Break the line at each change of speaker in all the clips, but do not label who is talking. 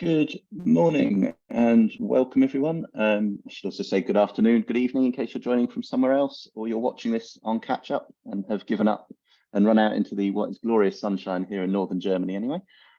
Good morning and welcome everyone. I should also say good afternoon, good evening in case you're joining from somewhere else or you're watching this on catch up and have given up and run out into what is glorious sunshine here in northern Germany anyway.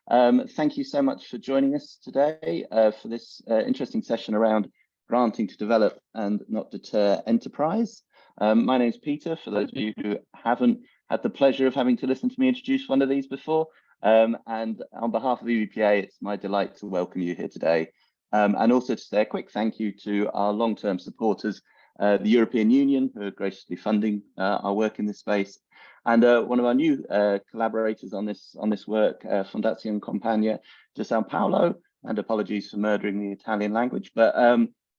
Thank you so much for joining us today for this interesting session around granting to develop and not deter enterprise. My name is Peter, for those of you who haven't had the pleasure of having to listen to me introduce one of these before. And on behalf of EVPA, it's my delight to welcome you here today. And also to say a quick thank you to our long-term supporters, the European Union, who are graciously funding our work in this space, and one of our new collaborators on this work, Fondazione Compagnia de Sao Paolo, and apologies for murdering the Italian language, but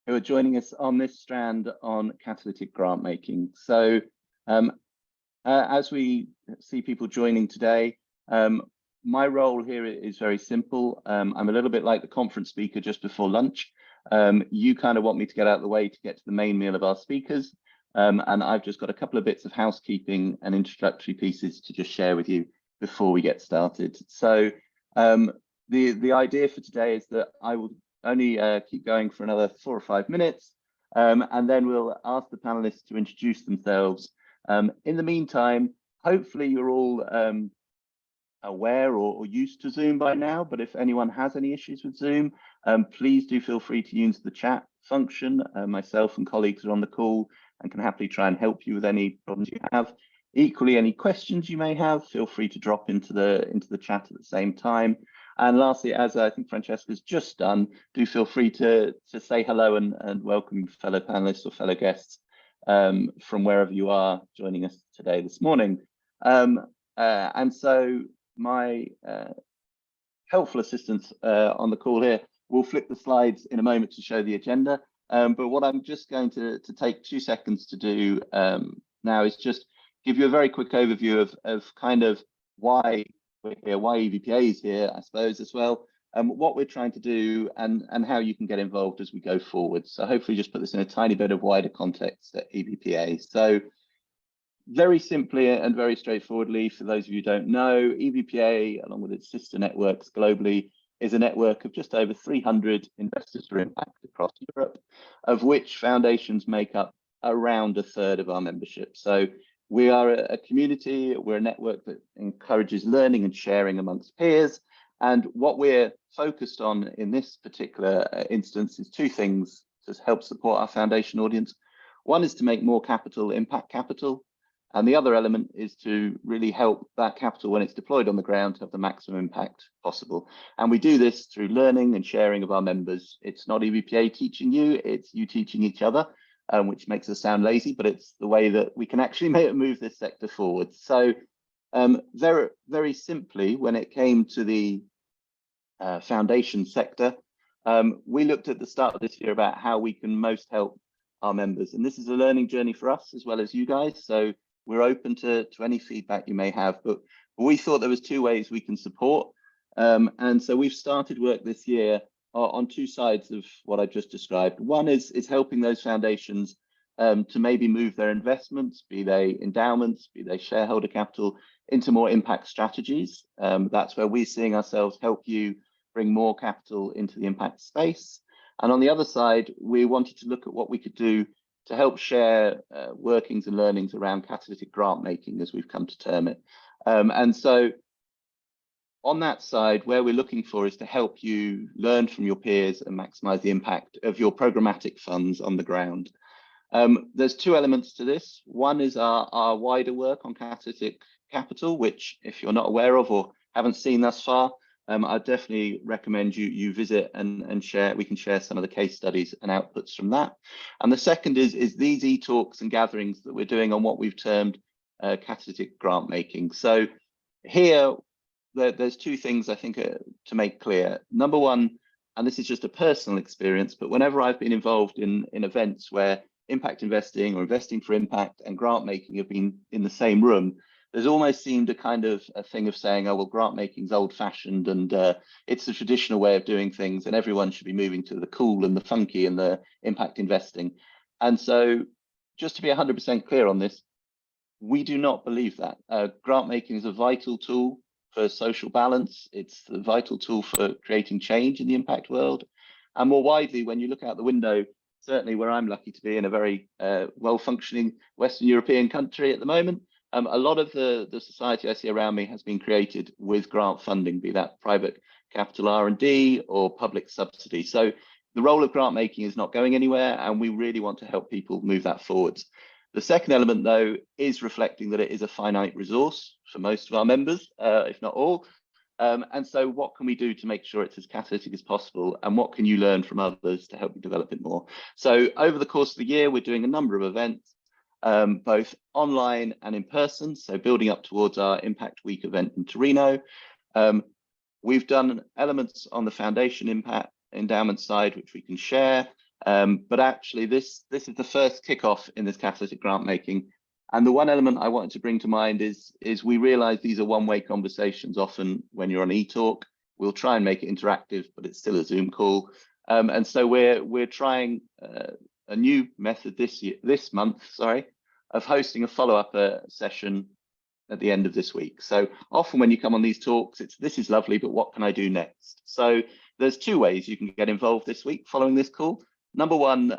who are joining us on this strand on catalytic grant making. So as we see people joining today, my role here is very simple. I'm a little bit like the conference speaker just before lunch. You kind of want me to get out of the way to get to the main meal of our speakers. And I've just got a couple of bits of housekeeping and introductory pieces to just share with you before we get started. So the idea for today is that I will only keep going for another 4 or 5 minutes, and then we'll ask the panelists to introduce themselves. In the meantime, hopefully you're all aware or used to Zoom by now, but if anyone has any issues with Zoom, please do feel free to use the chat function. Myself and colleagues are on the call and can happily try and help you with any problems you have. Equally, any questions you may have, feel free to drop into the chat at the same time. And lastly, as I think Francesca's just done, do feel free to say hello and welcome fellow panelists or fellow guests from wherever you are joining us today this morning. And so my helpful assistants on the call here will flip the slides in a moment to show the agenda. But what I'm just going to take 2 seconds to do now is just give you a very quick overview of kind of why we're here, why EVPA is here, I suppose, as well, what we're trying to do and how you can get involved as we go forward. So hopefully just put this in a tiny bit of wider context at EVPA. So very simply and very straightforwardly, for those of you who don't know, EVPA, along with its sister networks globally, is a network of just over 300 investors for impact across Europe, of which foundations make up around 1/3 of our membership. So we are a community, we're a network that encourages learning and sharing amongst peers. And what we're focused on in this particular instance is 2 things to help support our foundation audience. One is to make more capital impact capital. And the other element is to really help that capital, when it's deployed on the ground, have the maximum impact possible. And we do this through learning and sharing of our members. It's not EVPA teaching you, it's you teaching each other, which makes us sound lazy, but it's the way that we can actually move this sector forward. So very, very simply, when it came to the foundation sector, we looked at the start of this year about how we can most help our members. And this is a learning journey for us as well as you guys. So we're open to any feedback you may have, but we thought there was 2 ways we can support. And so we've started work this year on 2 sides of what I just described. One is helping those foundations to maybe move their investments, be they endowments, be they shareholder capital, into more impact strategies. That's where we're seeing ourselves help you bring more capital into the impact space. And on the other side, we wanted to look at what we could do to help share workings and learnings around catalytic grant making, as we've come to term it. And so on that side, where we're looking for is to help you learn from your peers and maximize the impact of your programmatic funds on the ground. There's 2 elements to this. One is our wider work on catalytic capital, which if you're not aware of or haven't seen thus far, I definitely recommend you visit and share. We can share some of the case studies and outputs from that. And the second is these e-talks and gatherings that we're doing on what we've termed catalytic grant making. So here, there's 2 things I think to make clear. Number one, and this is just a personal experience, but whenever I've been involved in events where impact investing or investing for impact and grant making have been in the same room, there's almost seemed a kind of a thing of saying, oh, well, grant making is old fashioned and it's the traditional way of doing things and everyone should be moving to the cool and the funky and the impact investing. And so just to be 100% clear on this, we do not believe that. Grant making is a vital tool for social balance. It's the vital tool for creating change in the impact world. And more widely, when you look out the window, certainly where I'm lucky to be in a very well-functioning Western European country at the moment, a lot of the society I see around me has been created with grant funding, be that private capital R&D or public subsidy. So the role of grant making is not going anywhere, and we really want to help people move that forwards. The second element, though, is reflecting that it is a finite resource for most of our members, if not all. And so what can we do to make sure it's as catalytic as possible, and what can you learn from others to help you develop it more? So over the course of the year, we're doing a number of events, both online and in person, so building up towards our Impact Week event in Torino. We've done elements on the foundation impact endowment side, which we can share. But actually, this is the first kickoff in this catalytic grant making. And the one element I wanted to bring to mind is we realize these are one-way conversations. Often when you're on eTalk, we'll try and make it interactive, but it's still a Zoom call. And so we're trying a new method this month, of hosting a follow-up session at the end of this week. So often when you come on these talks, this is lovely, but what can I do next? So there's two ways you can get involved this week following this call. Number one,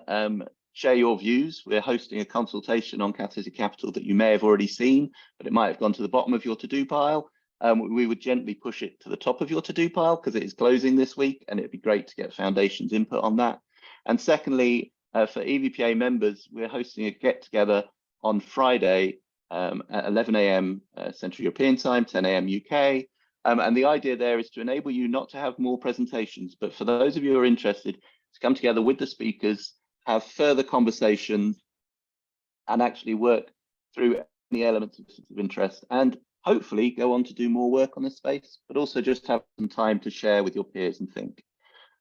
share your views. We're hosting a consultation on catalytic capital that you may have already seen, but it might have gone to the bottom of your to-do pile. We would gently push it to the top of your to-do pile because it is closing this week, and it'd be great to get Foundation's input on that. And secondly, for EVPA members, we're hosting a get-together on Friday at 11 a.m. Central European Time, 10 a.m. UK. And the idea there is to enable you not to have more presentations, but for those of you who are interested, to come together with the speakers, have further conversations, and actually work through any elements of interest, and hopefully go on to do more work on this space, but also just have some time to share with your peers and think.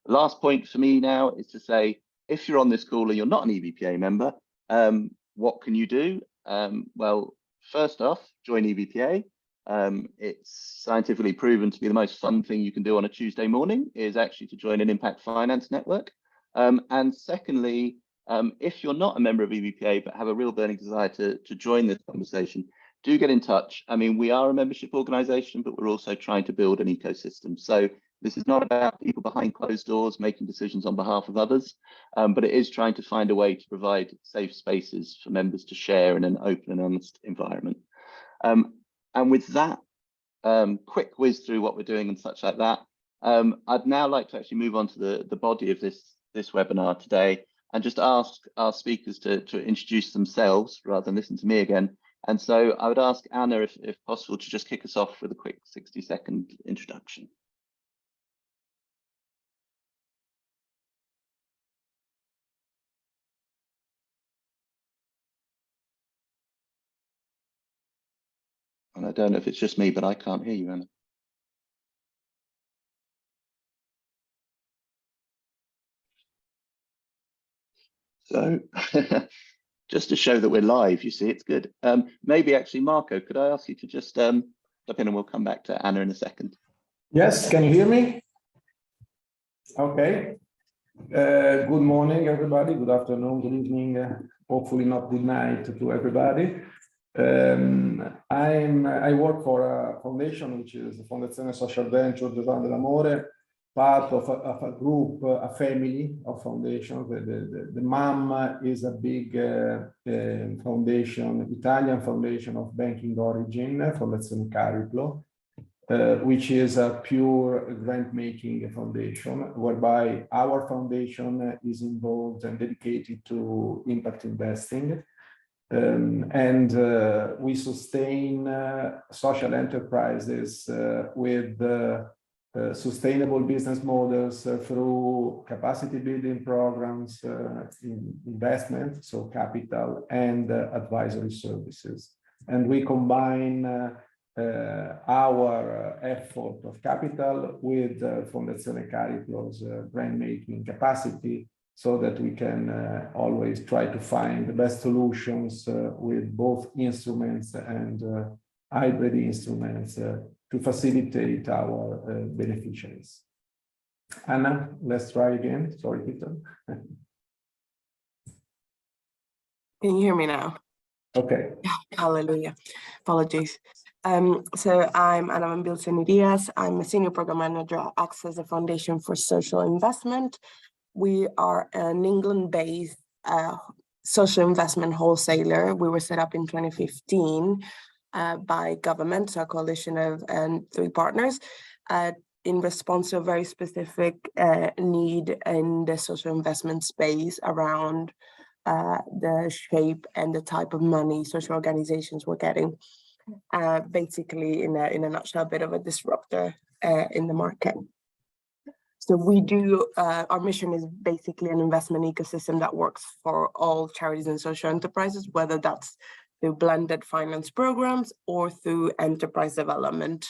The last point for me now is to say, if you're on this call and you're not an EVPA member, what can you do? Well, first off, join EVPA. It's scientifically proven to be the most fun thing you can do on a Tuesday morning, is actually to join an impact finance network. And secondly, if you're not a member of EVPA but have a real burning desire to join this conversation, do get in touch. I mean, we are a membership organization, but we're also trying to build an ecosystem. So this is not about people behind closed doors making decisions on behalf of others, but it is trying to find a way to provide safe spaces for members to share in an open and honest environment. And with that quick whiz through what we're doing and such like that, I'd now like to actually move on to the body of this webinar today, and just ask our speakers to introduce themselves rather than listen to me again. And so I would ask Anna, if possible, to just kick us off with a quick 60-second introduction. And I don't know if it's just me, but I can't hear you, Anna. So just to show that we're live, you see, it's good. Maybe actually, Marco, could I ask you to just jump in, and we'll come back to Anna in a second.
Yes, can you hear me? Okay. Good morning, everybody. Good afternoon, good evening. Hopefully not good night to everybody. I work for a foundation, which is the Fondazione Social Venture Giovanni dell'Amore, part of a group, a family of foundations. The mom is a big foundation, Italian foundation of banking origin, Fondazione Cariplo, which is a pure grant-making foundation, whereby our foundation is involved and dedicated to impact investing. We sustain social enterprises with sustainable business models through capacity building programs, investment, so capital, and advisory services. And we combine our effort of capital with Fondazione Cariplo's grant-making capacity, so that we can always try to find the best solutions with both instruments and hybrid instruments to facilitate our beneficiaries. Anna, let's try again. Sorry, Peter.
Can you hear me now?
Okay.
Hallelujah. Apologies. So I'm Ana Diaz. I'm a senior program manager at Access, the Foundation for Social Investment. We are an England-based social investment wholesaler. We were set up in 2015 by government, so a coalition of 3 partners, in response to a very specific need in the social investment space around the shape and the type of money social organizations were getting. Basically, in a nutshell, a bit of a disruptor in the market. So we do, our mission is basically an investment ecosystem that works for all charities and social enterprises, whether that's through blended finance programs or through enterprise development.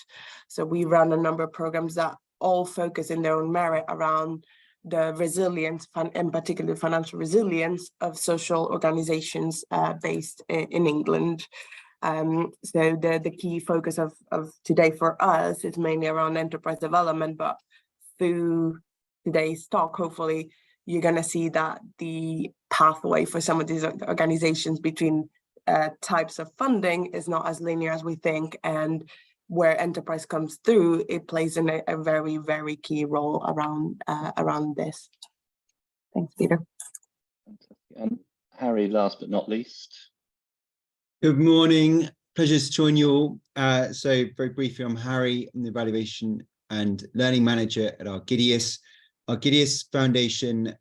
So we run a number of programs that all focus in their own merit around the resilience, and particularly financial resilience of social organizations based in England. So the key focus of today for us is mainly around enterprise development, but through today's talk, hopefully you're going to see that the pathway for some of these organizations between types of funding is not as linear as we think, and where enterprise comes through, it plays in a very, very key role around this. Thanks, Peter.
And Harry, last but not least.
Good morning, pleasure to join you all. So very briefly, I'm Harry, I'm the Evaluation and Learning Manager at Argidius. Argidius Foundation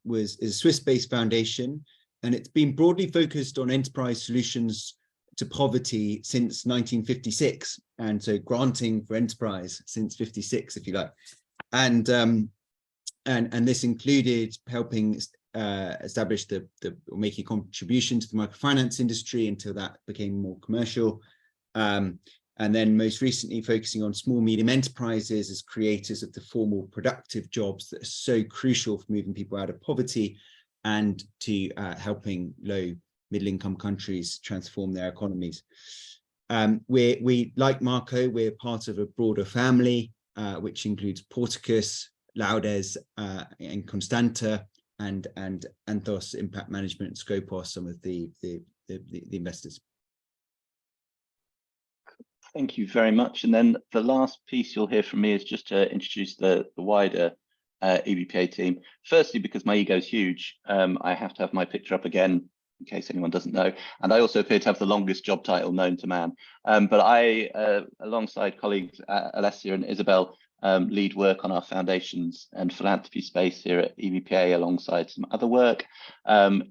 is a Swiss-based foundation, and it's been broadly focused on enterprise solutions to poverty since 1956, and so granting for enterprise since 56, if you like. And this included helping establish making a contribution to the microfinance industry until that became more commercial. And then most recently focusing on small, medium enterprises as creators of the formal productive jobs that are so crucial for moving people out of poverty and to helping low middle income countries transform their economies. We, like Marco, we're part of a broader family, which includes Porticus, Laudes, and Constanta, and Anthos Impact Management, and Scopos, some of the investors.
Thank you very much. And then the last piece you'll hear from me is just to introduce the wider EVPA team. Firstly, because my ego is huge, I have to have my picture up again in case anyone doesn't know. And I also appear to have the longest job title known to man. But I, alongside colleagues Alessia and Isabel, lead work on our foundations and philanthropy space here at EVPA alongside some other work.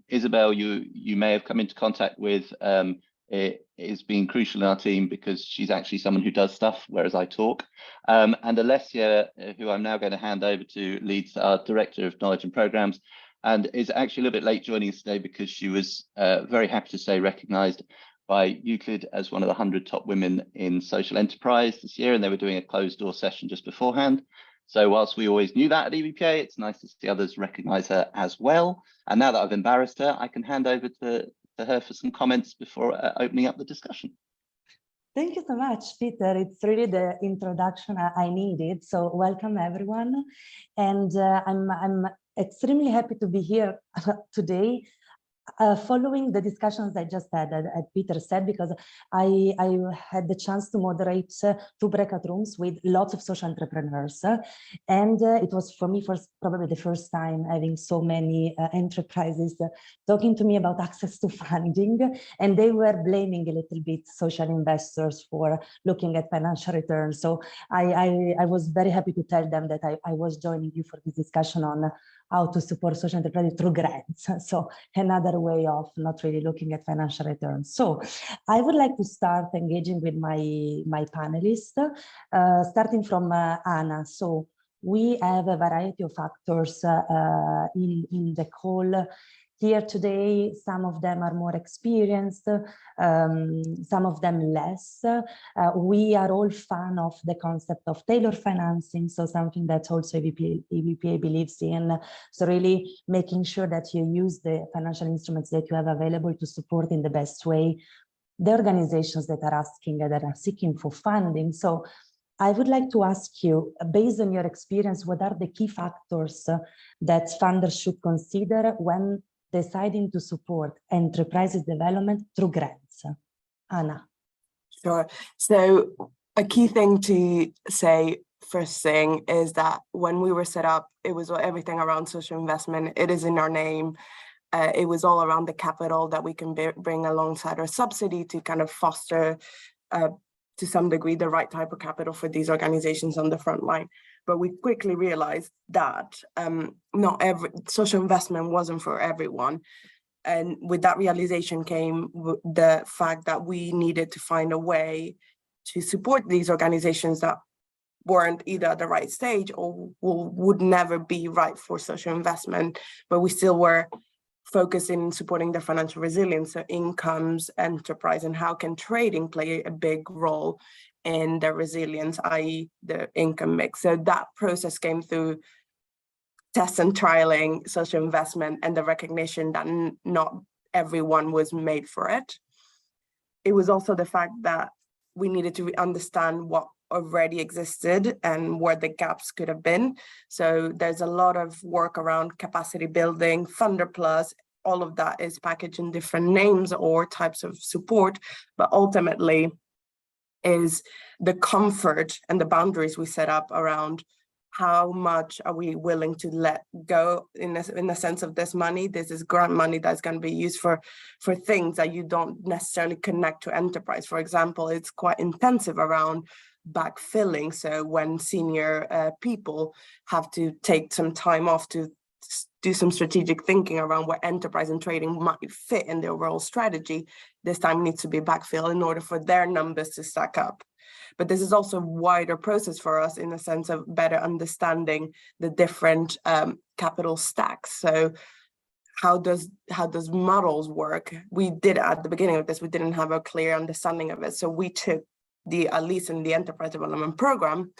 Isabel, you may have come into contact with. It has been crucial in our team because she's actually someone who does stuff, whereas I talk. And Alessia, who I'm now going to hand over to, leads our Director of Knowledge and Programs, and is actually a little bit late joining us today because she was very happy to say recognised by Euclid as one of the 100 top women in social enterprise this year, and they were doing a closed door session just beforehand. So whilst we always knew that at EVPA, it's nice to see others recognise her as well. And now that I've embarrassed her, I can hand over to her for some comments before opening up the discussion.
Thank you so much, Peter. It's really the introduction I needed. So welcome everyone. And I'm extremely happy to be here today. Following the discussions I just had, as Peter said, because I had the chance to moderate 2 breakout rooms with lots of social entrepreneurs. And it was for me probably the first time having so many enterprises talking to me about access to funding. And they were blaming a little bit social investors for looking at financial returns. So I was very happy to tell them that I was joining you for this discussion on how to support social enterprise through grants. So another way of not really looking at financial returns. So I would like to start engaging with my panelists, starting from Anna. So we have a variety of factors in the call here today. Some of them are more experienced, some of them less. We are all fan of the concept of tailored financing, so something that also EVPA believes in. So really making sure that you use the financial instruments that you have available to support in the best way the organizations that are asking, that are seeking for funding. So I would like to ask you, based on your experience, what are the key factors that funders should consider when deciding to support enterprises development through grants? Anna.
Sure. So a key thing to say first thing is that when we were set up, it was everything around social investment. It is in our name. It was all around the capital that we can bring alongside our subsidy to kind of foster, to some degree, the right type of capital for these organizations on the front line. But we quickly realized that not every social investment wasn't for everyone. And with that realization came the fact that we needed to find a way to support these organizations that weren't either at the right stage or would never be right for social investment, but we still were focusing on supporting their financial resilience, so incomes, enterprise, and how can trading play a big role in their resilience, i.e. the income mix. So that process came through test and trialing social investment and the recognition that not everyone was made for it. It was also the fact that we needed to understand what already existed and where the gaps could have been. So there's a lot of work around capacity building, Funder Plus, all of that is packaged in different names or types of support, but ultimately is the comfort and the boundaries we set up around how much are we willing to let go in the sense of this money. This is grant money that's going to be used for things that you don't necessarily connect to enterprise. For example, it's quite intensive around backfilling. So when senior people have to take some time off to do some strategic thinking around where enterprise and trading might fit in the overall strategy, this time needs to be backfilled in order for their numbers to stack up. But this is also a wider process for us in the sense of better understanding the different capital stacks. So how does models work? We did at the beginning of this, we didn't have a clear understanding of it. So we took at least in the enterprise development program,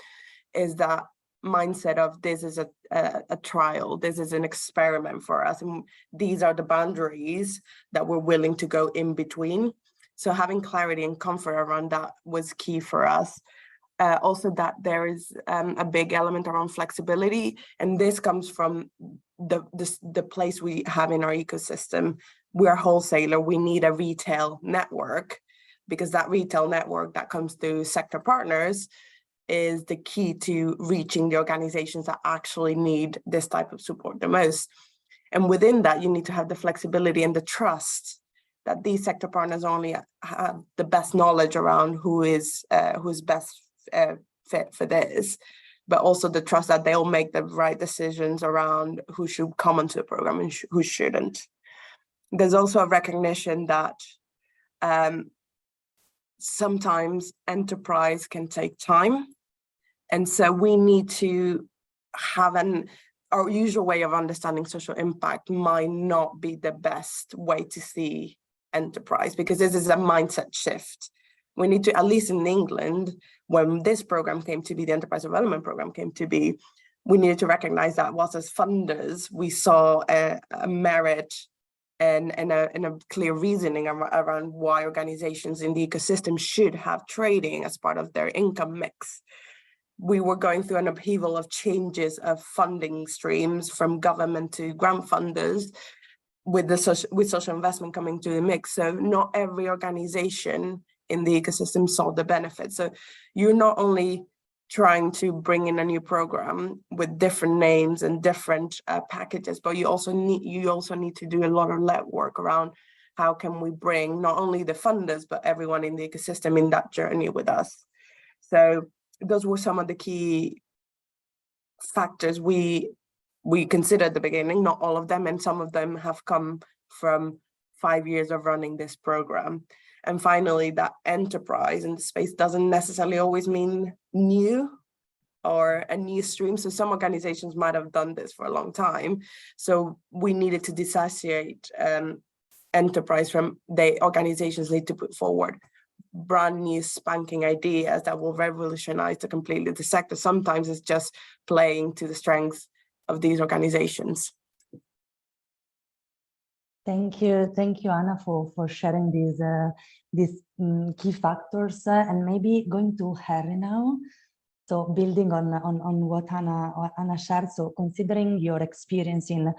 is that mindset of this is a trial, this is an experiment for us. And these are the boundaries that we're willing to go in between. So having clarity and comfort around that was key for us. Also that there is a big element around flexibility, and this comes from the place we have in our ecosystem. We're a wholesaler, we need a retail network, because that retail network that comes through sector partners is the key to reaching the organizations that actually need this type of support the most. And within that, you need to have the flexibility and the trust that these sector partners only have the best knowledge around who's best fit for this, but also the trust that they'll make the right decisions around who should come onto the program and who shouldn't. There's also a recognition that sometimes enterprise can take time. And so we need to have our usual way of understanding social impact might not be the best way to see enterprise, because this is a mindset shift. We need to, at least in England, when this program came to be, the enterprise development program came to be, we needed to recognize that whilst as funders, we saw a merit and a clear reasoning around why organizations in the ecosystem should have trading as part of their income mix. We were going through an upheaval of changes of funding streams from government to grant funders, with social investment coming to the mix. So not every organization in the ecosystem saw the benefits. So you're not only trying to bring in a new program with different names and different packages, but you also need to do a lot of legwork around how can we bring not only the funders, but everyone in the ecosystem in that journey with us. So those were some of the key factors we considered at the beginning, not all of them, and some of them have come from 5 years of running this program. And finally, that enterprise in the space doesn't necessarily always mean new or a new stream. So some organizations might have done this for a long time. So we needed to dissociate enterprise from the organizations need to put forward brand new spanking ideas that will revolutionize completely the sector. Sometimes it's just playing to the strengths of these organizations.
Thank you, Anna, for sharing these key factors. And maybe going to Harry now. So building on what Anna shared, so considering your experience in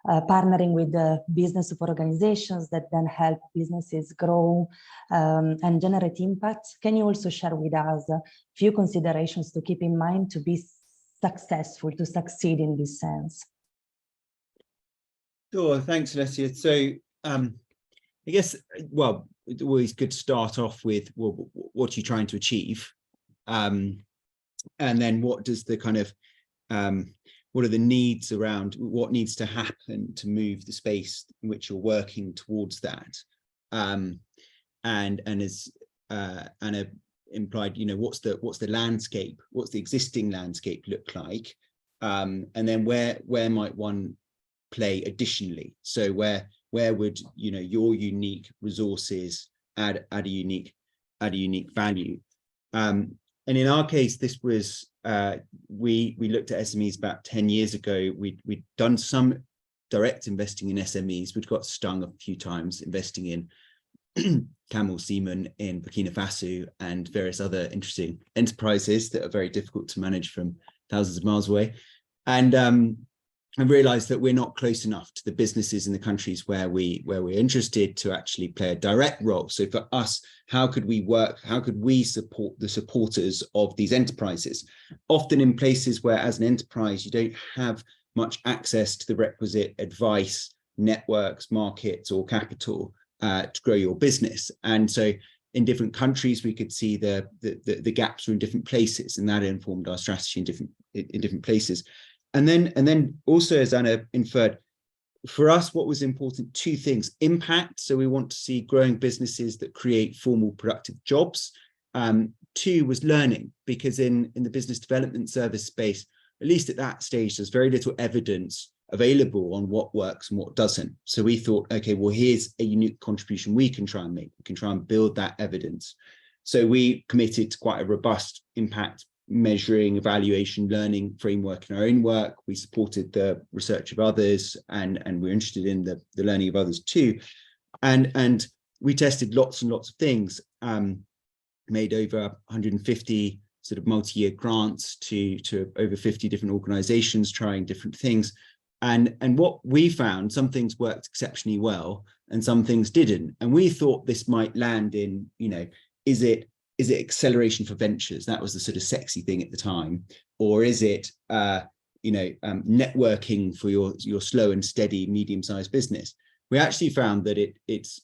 partnering with business support organizations that then help businesses grow and generate impact, can you also share with us a few considerations to keep in mind to be successful, to succeed in this sense?
Sure, thanks, Alessia. So I guess, well, it's always good to start off with, well, what are you trying to achieve? And then what does the kind of, what are the needs around, what needs to happen to move the space in which you're working towards that? And as Anna implied, you know, what's the landscape, what's the existing landscape look like? And then where might one play additionally? So where would, you know, your unique resources add a unique value? And in our case, this was, we looked at SMEs about 10 years ago. We'd done some direct investing in SMEs. We'd got stung a few times investing in Camel Seaman in Burkina Faso and various other interesting enterprises that are very difficult to manage from thousands of miles away. And I realized that we're not close enough to the businesses in the countries where we're interested to actually play a direct role. So for us, how could we work? How could we support the supporters of these enterprises? Often in places where, as an enterprise, you don't have much access to the requisite advice, networks, markets, or capital to grow your business. And so in different countries, we could see the gaps were in different places, and that informed our strategy in different places. And then also, as Anna inferred, for us, what was important, two things: impact. So we want to see growing businesses that create formal, productive jobs. Two was learning, because in the business development service space, at least at that stage, there's very little evidence available on what works and what doesn't. So we thought, okay, well, here's a unique contribution we can try and make. We can try and build that evidence. So we committed to quite a robust impact measuring, evaluation, learning framework in our own work. We supported the research of others, and we're interested in the learning of others too. And we tested lots and lots of things, made over 150 sort of multi-year grants to over 50 different organizations trying different things. And what we found, some things worked exceptionally well and some things didn't. And we thought this might land in, you know, is it acceleration for ventures? That was the sort of sexy thing at the time. Or is it, networking for your slow and steady medium-sized business? We actually found that it's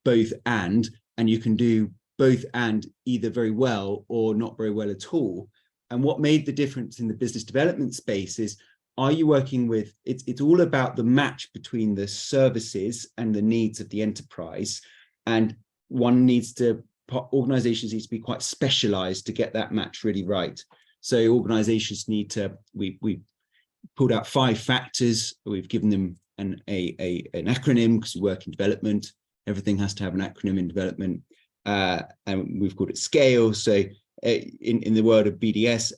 both and you can do both and either very well or not very well at all. And what made the difference in the business development space is, are you working with, it's all about the match between the services and the needs of the enterprise. And one needs to, organizations need to be quite specialized to get that match really right. So organizations need to, we pulled out 5 factors. We've given them an acronym, because we work in development. Everything has to have an acronym in development. And we've called it SCALE. So in the world of BDS,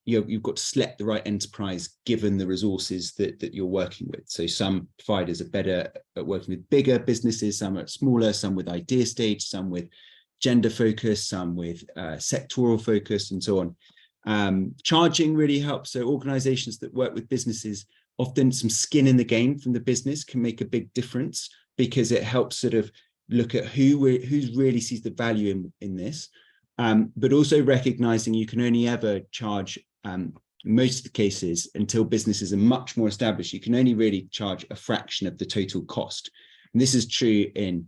you've got to select the right enterprise given the resources that you're working with. So some providers are better at working with bigger businesses, some are smaller, some with idea stage, some with gender focus, some with sectoral focus, and so on. Charging really helps. So organizations that work with businesses, often some skin in the game from the business can make a big difference, because it helps sort of look at who really sees the value in this. But also recognizing you can only ever charge, most of the cases, until businesses are much more established, you can only really charge a fraction of the total cost. And this is true in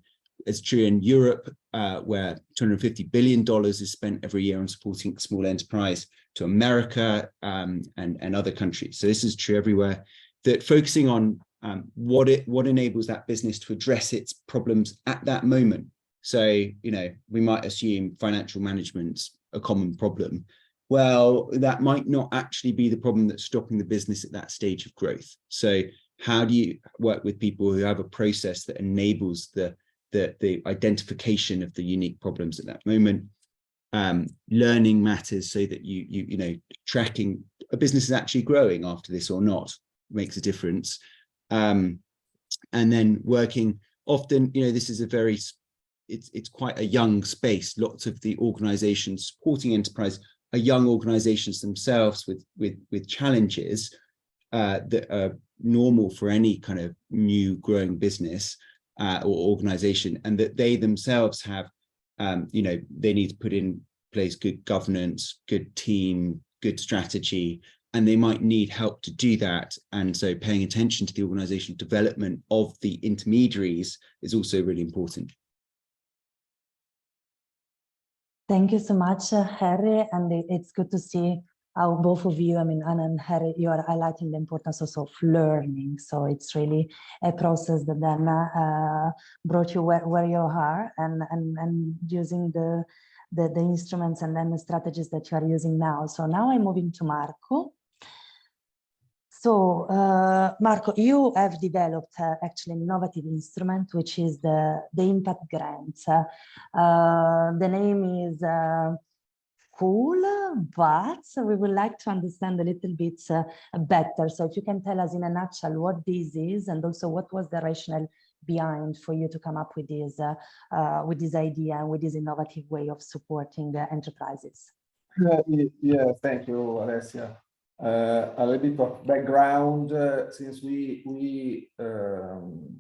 Europe, where $250 billion is spent every year on supporting small enterprise, to America and other countries. So this is true everywhere, that focusing on what enables that business to address its problems at that moment. So, you know, we might assume financial management's a common problem. Well, that might not actually be the problem that's stopping the business at that stage of growth. So how do you work with people who have a process that enables the identification of the unique problems at that moment? Learning matters, so that you know, tracking a business is actually growing after this or not makes a difference. And then working, often, you know, this is a very, it's quite a young space. Lots of the organizations supporting enterprise young organizations themselves with challenges that are normal for any kind of new growing business or organization, and that they themselves have, they need to put in place good governance, good team, good strategy, and they might need help to do that. And so paying attention to the organizational development of the intermediaries is also really important.
Thank you so much, Harry, and it's good to see how both of you, I mean, Anna and Harry, you are highlighting the importance also of learning. So it's really a process that then brought you where you are, and using the instruments and then the strategies that you are using now. So now I'm moving to Marco. So Marco, you have developed actually an innovative instrument, which is the impact grant. The name is cool, but we would like to understand a little bit better. So if you can tell us in a nutshell what this is, and also what was the rationale behind for you to come up with this idea and with this innovative way of supporting enterprises.
Yeah, thank you, Alessia. A little bit of background, since we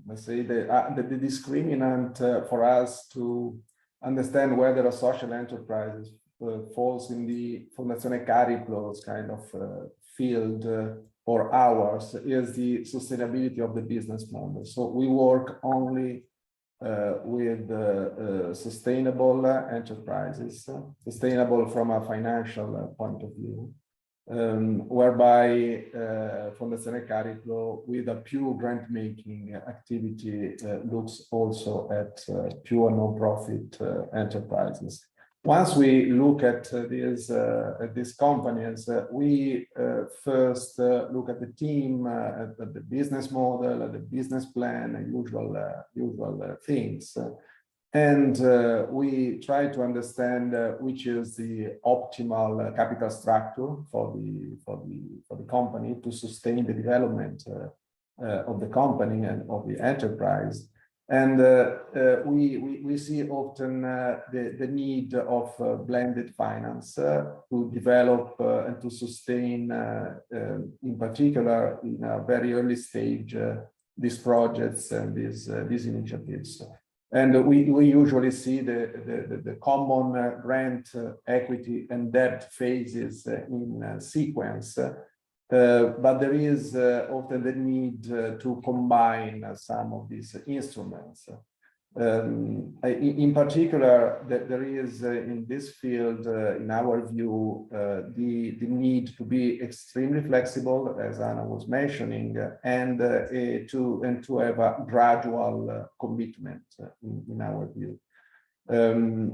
let's say the discriminant for us to understand whether a social enterprise falls in the Fondazione Cariplo's kind of field or ours is the sustainability of the business model. So we work only with sustainable enterprises, sustainable from a financial point of view, whereby Fondazione Cariplo, with a pure grant making activity, looks also at pure non-profit enterprises. Once we look at these companies, we first look at the team, at the business model, at the business plan, and usual things. And we try to understand which is the optimal capital structure for the company to sustain the development of the company and of the enterprise. And we see often the need of blended finance to develop and to sustain, in particular, in a very early stage, these projects and these initiatives. And we usually see the common grant, equity, and debt phases in sequence. But there is often the need to combine some of these instruments. In particular, there is in this field, in our view, the need to be extremely flexible, as Anna was mentioning, and to have a gradual commitment in our view.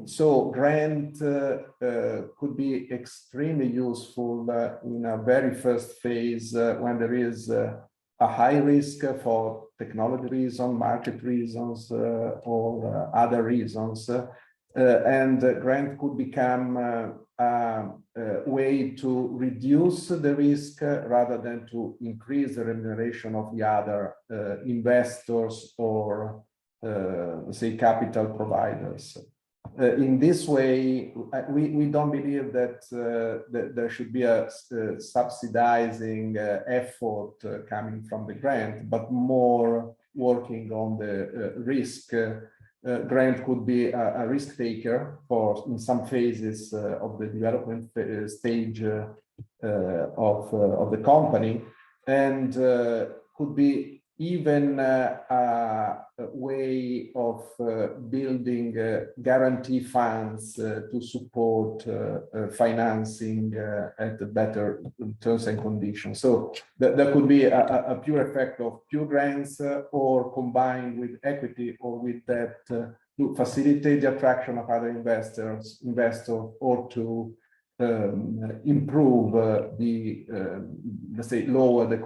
So grant could be extremely useful in a very first phase when there is a high risk for technology reasons, market reasons, or other reasons. And grant could become a way to reduce the risk rather than to increase the remuneration of the other investors or say capital providers. In this way, we don't believe that there should be a subsidizing effort coming from the grant, but more working on the risk. Grant could be a risk taker for in some phases of the development stage of the company, and could be even a way of building guarantee funds to support financing at better terms and conditions. So there could be a pure effect of pure grants or combined with equity or with debt to facilitate the attraction of other investors or to improve let's say, lower the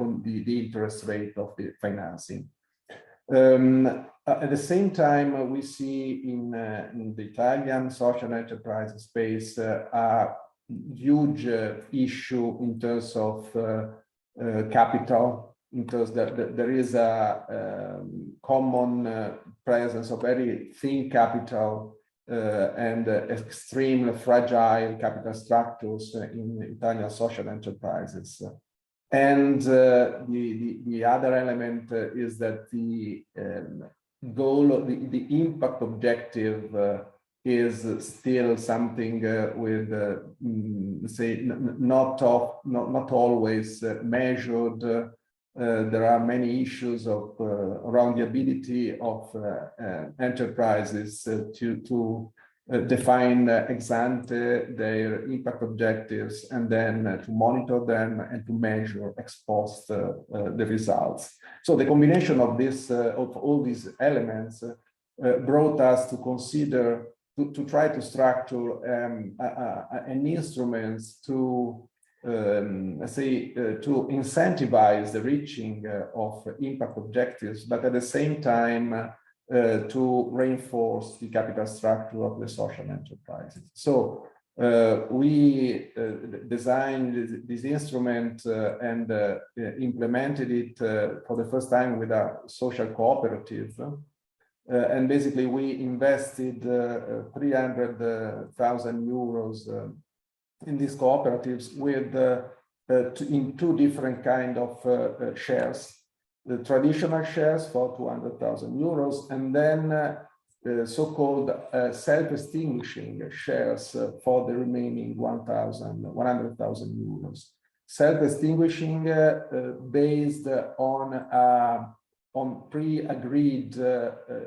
interest rate of the financing. At the same time, we see in the Italian social enterprise space a huge issue in terms of capital, because there is a common presence of very thin capital and extremely fragile capital structures in Italian social enterprises. And the other element is that the goal, the impact objective is still something with, say, not always measured. There are many issues of around the ability of enterprises to define ex ante their impact objectives and then to monitor them and to measure ex post the results. So the combination of this of all these elements brought us to consider to try to structure an instrument to to incentivize the reaching of impact objectives, but at the same time to reinforce the capital structure of the social enterprises. So we designed this instrument and implemented it for the first time with a social cooperative. And basically we invested 300,000 euros in these cooperatives with in two different kind of shares. The traditional shares for 200,000 euros, and then so-called self-extinguishing shares for the remaining 100,000 euros. Self-extinguishing based on pre-agreed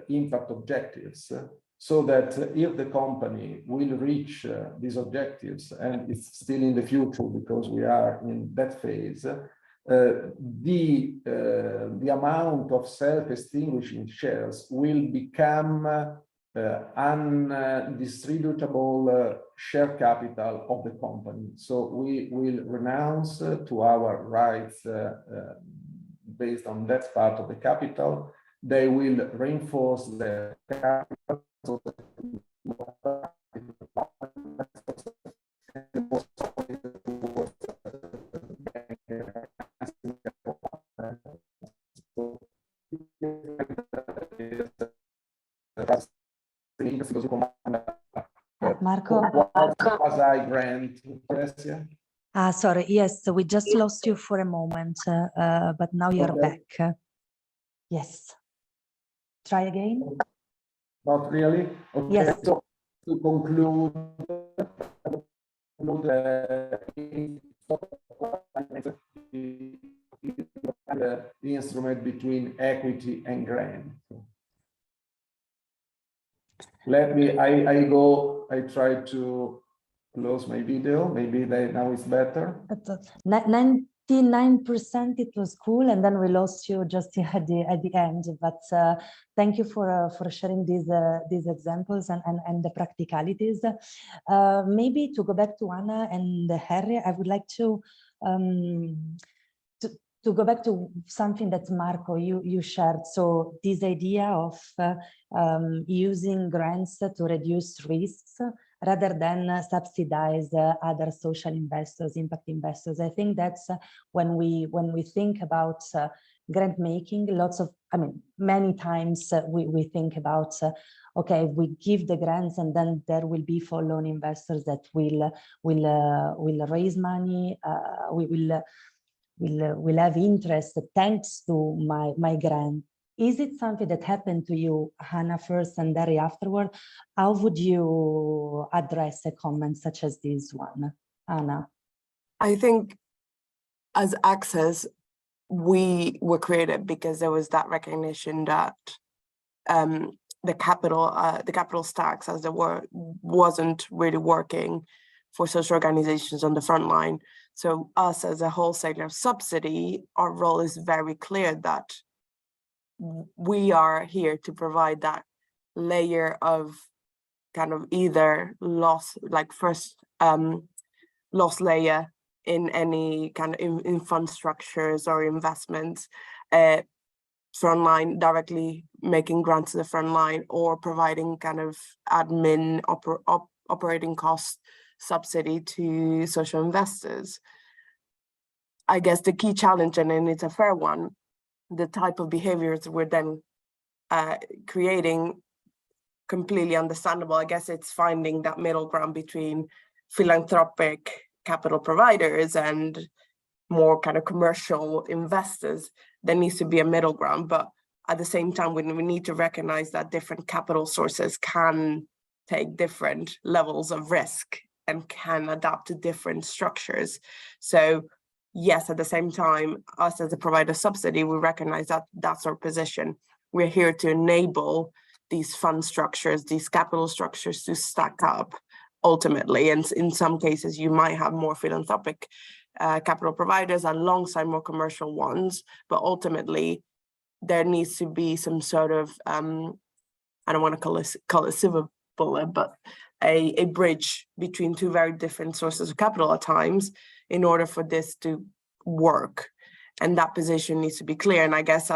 impact objectives, so that if the company will reach these objectives, and it's still in the future because we are in that phase, the amount of self-extinguishing shares will become undistributable share capital of the company. So we will renounce to our rights based on that part of the capital. They will reinforce the capital.
Marco.
Quasi-grant.
Sorry, yes, so we just lost you for a moment, but now you're back. Yes. Try again.
Not really? Okay.
Yes.
So to conclude, the instrument between equity and grant. Let me, I try to close my video. Maybe now it's better.
But 99% it was cool, and then we lost you just at the end. But thank you for sharing these examples and the practicalities. Maybe to go back to Anna and Harry, I would like to go back to something that Marco you shared. So this idea of using grants to reduce risks rather than subsidize other social investors, impact investors. I think that's when we think about grant making, many times we think about, okay, we give the grants and then there will be follow-on investors that will raise money, will have interest thanks to my grant. Is it something that happened to you, Hannah, first and Darry afterward? How would you address a comment such as this one, Anna?
I think as Access, we were created because there was that recognition that the capital stacks, as there were, wasn't really working for social organizations on the front line. So us as a wholesaler of subsidy, our role is very clear that we are here to provide that layer of kind of either loss, like first loss layer in any kind of in fund structures or investments, frontline, directly making grants to the front line, or providing kind of admin operating cost subsidy to social investors. I guess the key challenge, and it's a fair one, the type of behaviors we're then creating completely understandable. I guess it's finding that middle ground between philanthropic capital providers and more kind of commercial investors. There needs to be a middle ground, but at the same time, we need to recognize that different capital sources can take different levels of risk and can adapt to different structures. So yes, at the same time, us as a provider subsidy, we recognize that that's our position. We're here to enable these fund structures, these capital structures to stack up ultimately. And in some cases, you might have more philanthropic capital providers alongside more commercial ones, but ultimately there needs to be some sort of, I don't want to call it silver bullet, but a bridge between two very different sources of capital at times in order for this to work. And that position needs to be clear. And I guess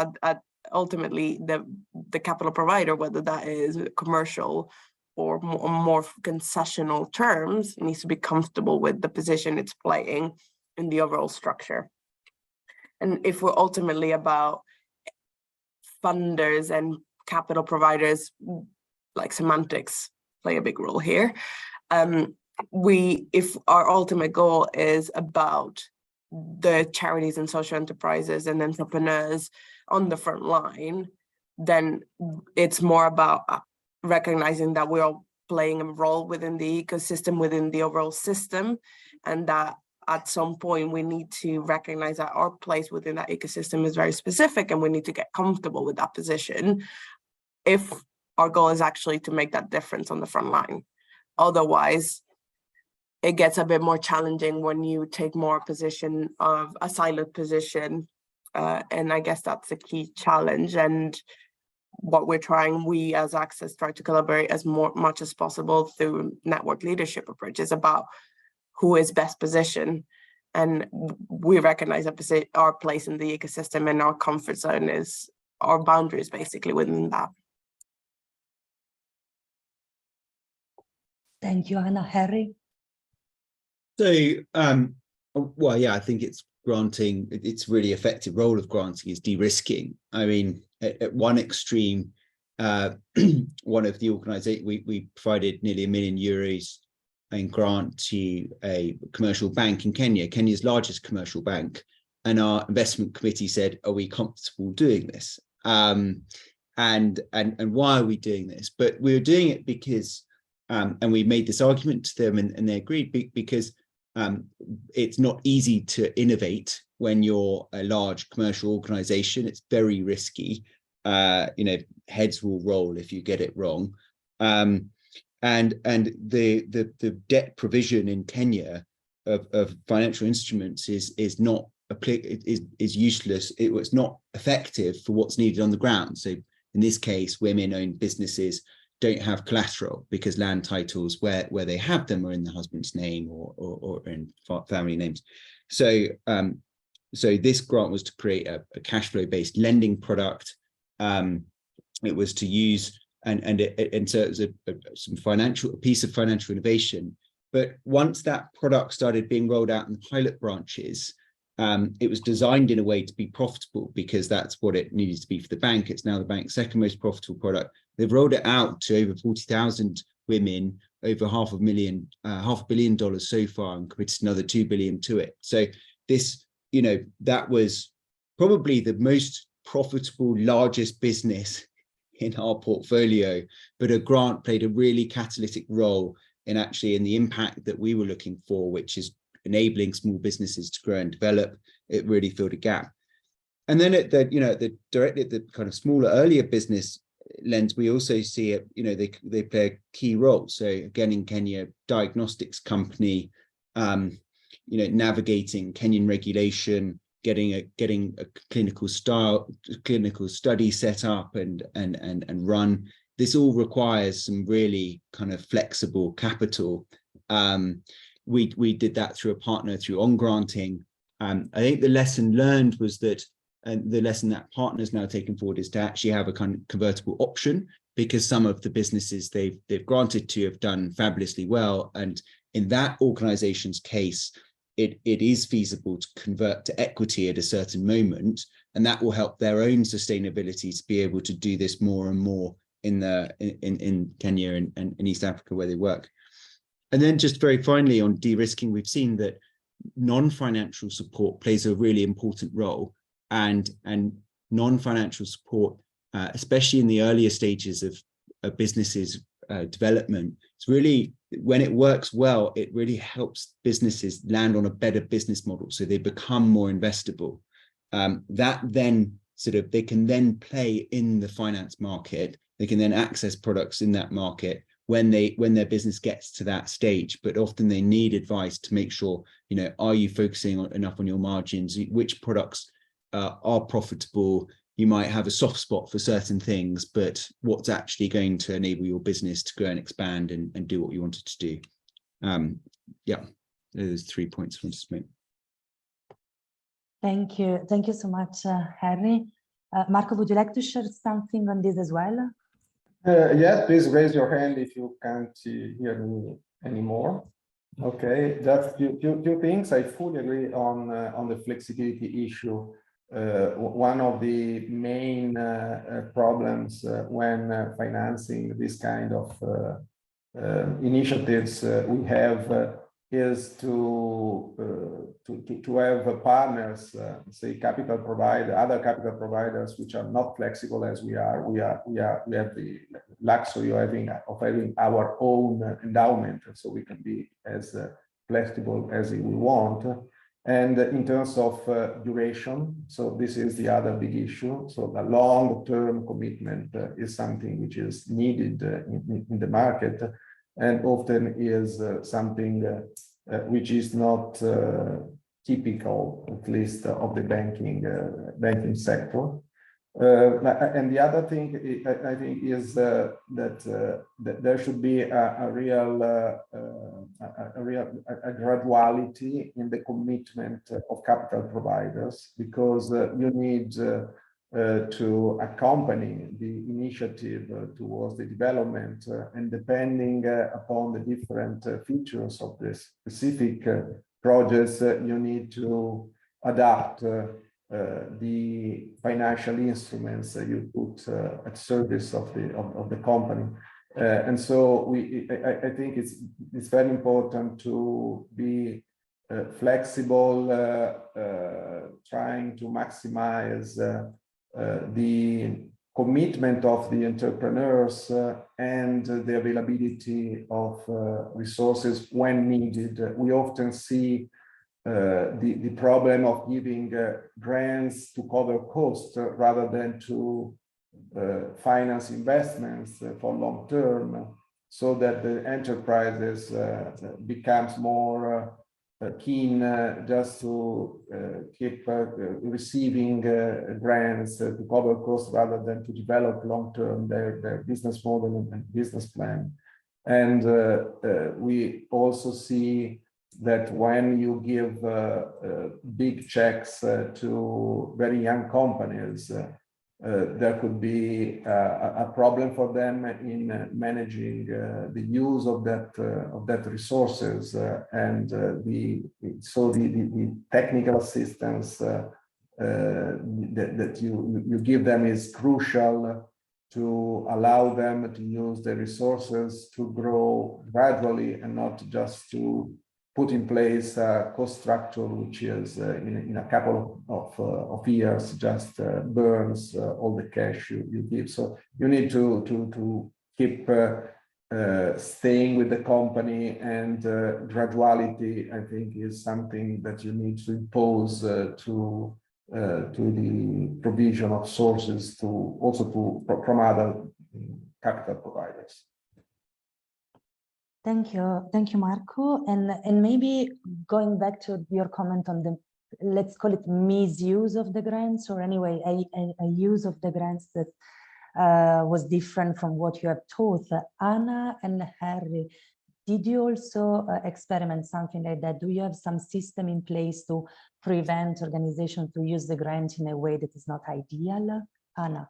ultimately the capital provider, whether that is commercial or more concessional terms, needs to be comfortable with the position it's playing in the overall structure. And if we're ultimately about funders and capital providers, like semantics play a big role here. If our ultimate goal is about the charities and social enterprises and entrepreneurs on the front line, then it's more about recognizing that we're all playing a role within the ecosystem, within the overall system, and that at some point we need to recognize that our place within that ecosystem is very specific and we need to get comfortable with that position if our goal is actually to make that difference on the front line. Otherwise, it gets a bit more challenging when you take more position of a siloed position. And I guess that's a key challenge. And what we as Access try to collaborate as much as possible through network leadership approaches about who is best positioned. And we recognize our place in the ecosystem, and our comfort zone is our boundaries basically within that.
Thank you, Anna. Harry?
So, well, yeah, I think it's granting, its really effective role of granting is de-risking. I mean, at one extreme, one of the organizations, we provided nearly €1 million in grant to a commercial bank in Kenya, Kenya's largest commercial bank. And our investment committee said, are we comfortable doing this? And why are we doing this? But we were doing it because, and we made this argument to them and they agreed, because it's not easy to innovate when you're a large commercial organization. It's very risky. Heads will roll if you get it wrong. And the debt provision in Kenya of financial instruments is useless. It's not effective for what's needed on the ground. So in this case, women-owned businesses don't have collateral because land titles where they have them are in the husband's name or in family names. So this grant was to create a cash flow based lending product. It was to use and so it was a piece of financial innovation. But once that product started being rolled out in the pilot branches, it was designed in a way to be profitable because that's what it needed to be for the bank. It's now the bank's second most profitable product. They've rolled it out to over 40,000 women, over $500 million so far, and committed another 2 billion to it. So this, that was probably the most profitable, largest business in our portfolio, but a grant played a really catalytic role in the impact that we were looking for, which is enabling small businesses to grow and develop. It really filled a gap. And then at the kind of smaller, earlier business lens, we also see it, they play a key role. So again, in Kenya, diagnostics company, navigating Kenyan regulation, getting a clinical study set up and run. This all requires some really kind of flexible capital. We did that through a partner through on-granting. I think the lesson learned was that, and the lesson that partners now taken forward is to actually have a kind of convertible option, because some of the businesses they've granted to have done fabulously well. And in that organization's case, it is feasible to convert to equity at a certain moment, and that will help their own sustainability to be able to do this more and more in Kenya and in East Africa where they work. And then just very finally on de-risking, we've seen that non-financial support plays a really important role, and non-financial support, especially in the earlier stages of a business's development, it's really, when it works well, it really helps businesses land on a better business model, so they become more investable. That then they can then play in the finance market. They can then access products in that market when their business gets to that stage. But often they need advice to make sure, are you focusing enough on your margins? Which products are profitable? You might have a soft spot for certain things, but what's actually going to enable your business to go and expand and do what you wanted to do? Yeah, those 3 points I wanted to make.
Thank you so much, Harry. Marco, would you like to share something on this as well?
Yes, please raise your hand if you can't hear me anymore. Okay, just few things. I fully agree on the flexibility issue. One of the main problems when financing this kind of initiatives we have is to have partners, say other capital providers, which are not flexible as we are. We have the luxury of having our own endowment, so we can be as flexible as we want. And in terms of duration, so this is the other big issue. So the long-term commitment is something which is needed in the market, and often is something which is not typical, at least, of the banking sector. And the other thing I think is that there should be a graduality in the commitment of capital providers, because you need to accompany the initiative towards the development, and depending upon the different features of the specific projects, you need to adapt the financial instruments that you put at service of the company. And so I think it's very important to be flexible, trying to maximize the commitment of the entrepreneurs and the availability of resources when needed. We often see the problem of giving grants to cover costs rather than to finance investments for long term, so that the enterprises becomes more keen just to keep receiving grants to cover costs rather than to develop long term their business model and business plan. And we also see that when you give big checks to very young companies, there could be a problem for them in managing the use of that resources, and the technical assistance that you give them is crucial to allow them to use the resources to grow gradually, and not just to put in place a cost structure which is in a couple of years just burns all the cash you give. So you need to keep staying with the company, and graduality, I think, is something that you need to impose to the provision of sources from other capital providers.
Thank you, Marco. And maybe going back to your comment on the, let's call it, misuse of the grants, or anyway, a use of the grants that was different from what you have taught. Anna and Harry, did you also experiment something like that? Do you have some system in place to prevent organizations to use the grant in a way that is not ideal? Anna?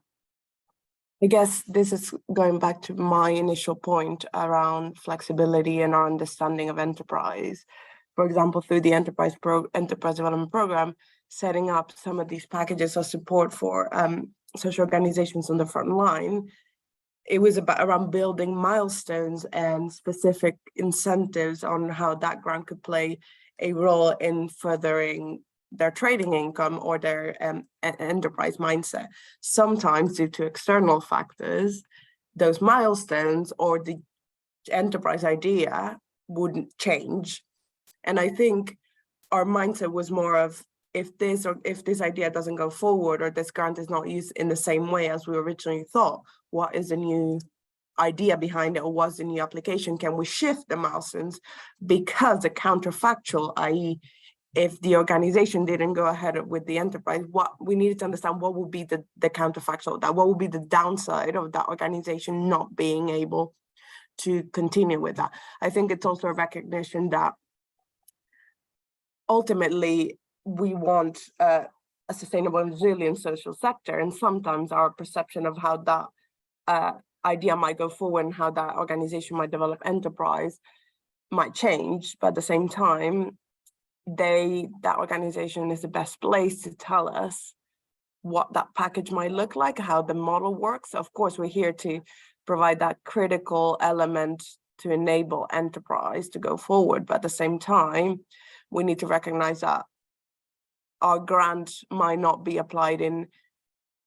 I guess this is going back to my initial point around flexibility and our understanding of enterprise. For example, through the enterprise development program, setting up some of these packages of support for social organizations on the front line, it was around building milestones and specific incentives on how that grant could play a role in furthering their trading income or their enterprise mindset. Sometimes due to external factors, those milestones or the enterprise idea wouldn't change. And I think our mindset was more of, if this idea doesn't go forward, or this grant is not used in the same way as we originally thought, what is the new idea behind it, or what's the new application? Can we shift the milestones? Because the counterfactual, i.e., if the organization didn't go ahead with the enterprise, what we needed to understand, what would be the counterfactual, that what would be the downside of that organization not being able to continue with that. I think it's also a recognition that ultimately we want a sustainable and resilient social sector, and sometimes our perception of how that idea might go forward and how that organization might develop enterprise might change, but at the same time, that organization is the best place to tell us what that package might look like, how the model works. Of course, we're here to provide that critical element to enable enterprise to go forward, but at the same time, we need to recognize that our grant might not be applied in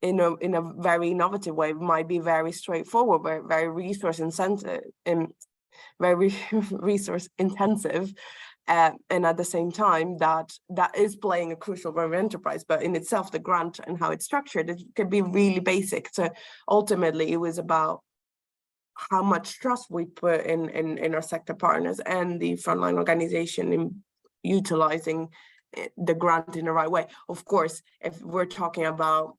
a very innovative way. It might be very straightforward, very resource intensive, and at the same time, that is playing a crucial role in enterprise. But in itself, the grant and how it's structured, it could be really basic. So ultimately, it was about how much trust we put in our sector partners and the frontline organization in utilizing the grant in the right way. Of course, if we're talking about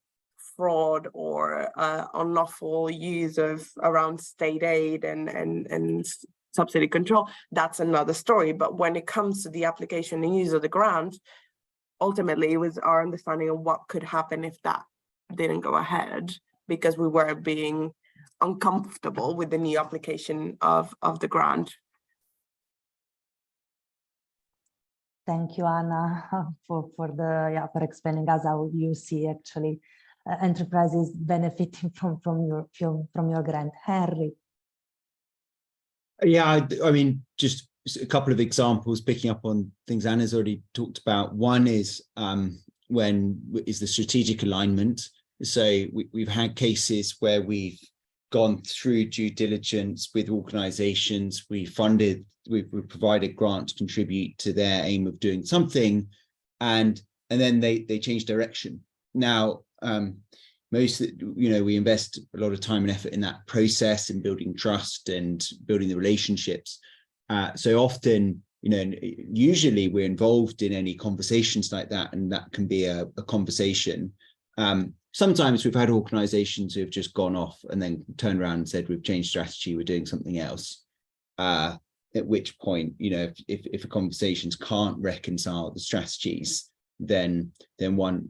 fraud or unlawful use of around state aid and subsidy control, that's another story. But when it comes to the application and use of the grant, ultimately it was our understanding of what could happen if that didn't go ahead, because we were being uncomfortable with the new application of the grant.
Thank you, Anna, for explaining us how you see actually enterprises benefiting from your grant. Henry.
Yeah, I mean, just a couple of examples picking up on things Anna's already talked about. One is the strategic alignment. So we've had cases where we've gone through due diligence with organizations, we've provided grants to contribute to their aim of doing something, and then they change direction. Now, we invest a lot of time and effort in that process and building trust and building the relationships. So often, usually we're involved in any conversations like that, and that can be a conversation. Sometimes we've had organizations who have just gone off and then turned around and said, we've changed strategy, we're doing something else. At which point, if a conversations can't reconcile the strategies, then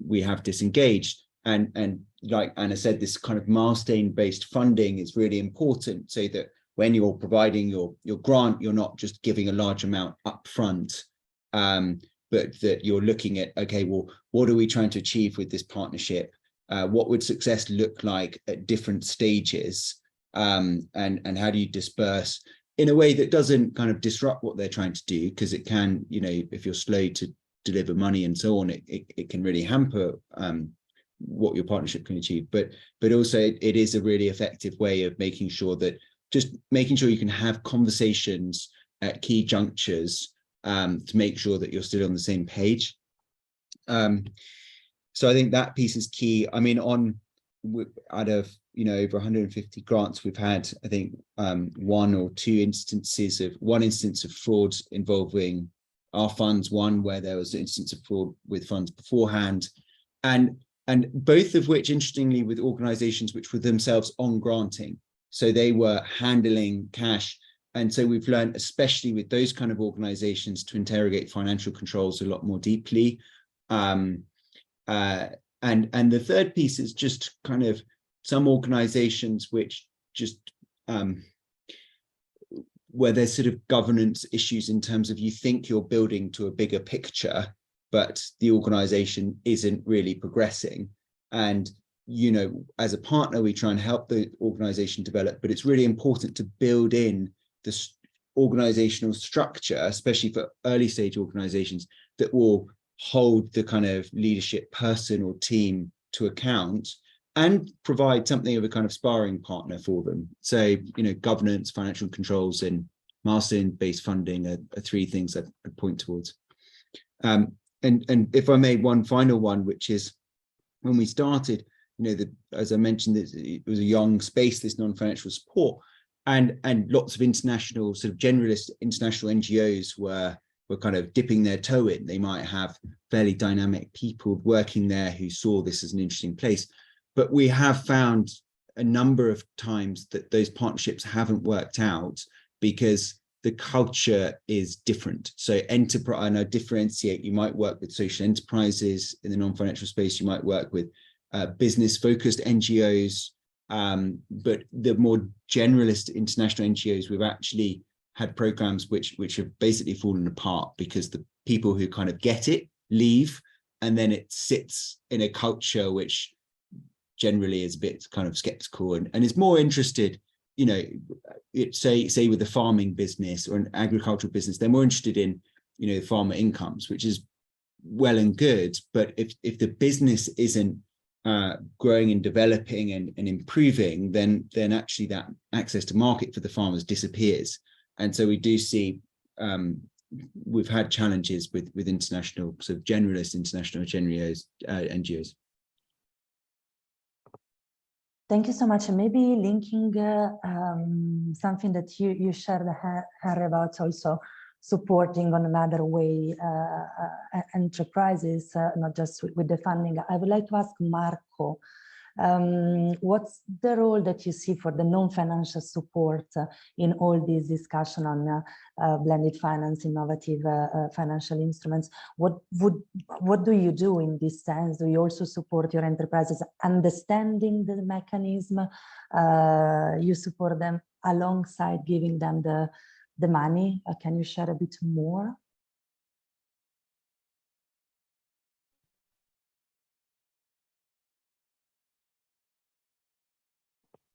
we have disengaged. And like Anna said, this kind of milestone-based funding is really important, so that when you're providing your grant, you're not just giving a large amount upfront, but that you're looking at, okay, well, what are we trying to achieve with this partnership? What would success look like at different stages? And how do you disperse in a way that doesn't kind of disrupt what they're trying to do? Because it can, if you're slow to deliver money and so on, it can really hamper what your partnership can achieve. But also it is a really effective way of making sure you can have conversations at key junctures to make sure that you're still on the same page. So I think that piece is key. I mean, out of over 150 grants we've had, I think one instance of fraud involving our funds, one where there was an instance of fraud with funds beforehand, and both of which, interestingly, with organizations which were themselves on granting. So they were handling cash. And so we've learned, especially with those kind of organizations, to interrogate financial controls a lot more deeply. And the third piece is just kind of some organizations which just where there's sort of governance issues in terms of, you think you're building to a bigger picture, but the organization isn't really progressing. And you know, as a partner, we try and help the organization develop, but it's really important to build in this organizational structure, especially for early stage organizations, that will hold the kind of leadership person or team to account and provide something of a kind of sparring partner for them. So, you know, governance, financial controls, and milestone-based funding are three things I'd point towards. And if I made one final one, which is when we started, you know, as I mentioned, it was a young space, this non-financial support, and lots of international sort of generalist international NGOs were kind of dipping their toe in. They might have fairly dynamic people working there who saw this as an interesting place. But we have found a number of times that those partnerships haven't worked out because the culture is different. So enterprise, and I differentiate, you might work with social enterprises in the non-financial space, you might work with business-focused NGOs, but the more generalist international NGOs, we've actually had programs which have basically fallen apart because the people who kind of get it leave, and then it sits in a culture which generally is a bit kind of skeptical and is more interested, you know, say with the farming business or an agricultural business, they're more interested in, you know, farmer incomes, which is well and good, but if the business isn't growing and developing and improving, then actually that access to market for the farmers disappears. And so we do see we've had challenges with international sort of generalist international NGOs.
Thank you so much. And maybe linking something that you shared, Harry, about also supporting on another way enterprises, not just with the funding. I would like to ask Marco, what's the role that you see for the non-financial support in all this discussion on blended finance, innovative financial instruments? What do you do in this sense? Do you also support your enterprises understanding the mechanism? You support them alongside giving them the money? Can you share a bit more?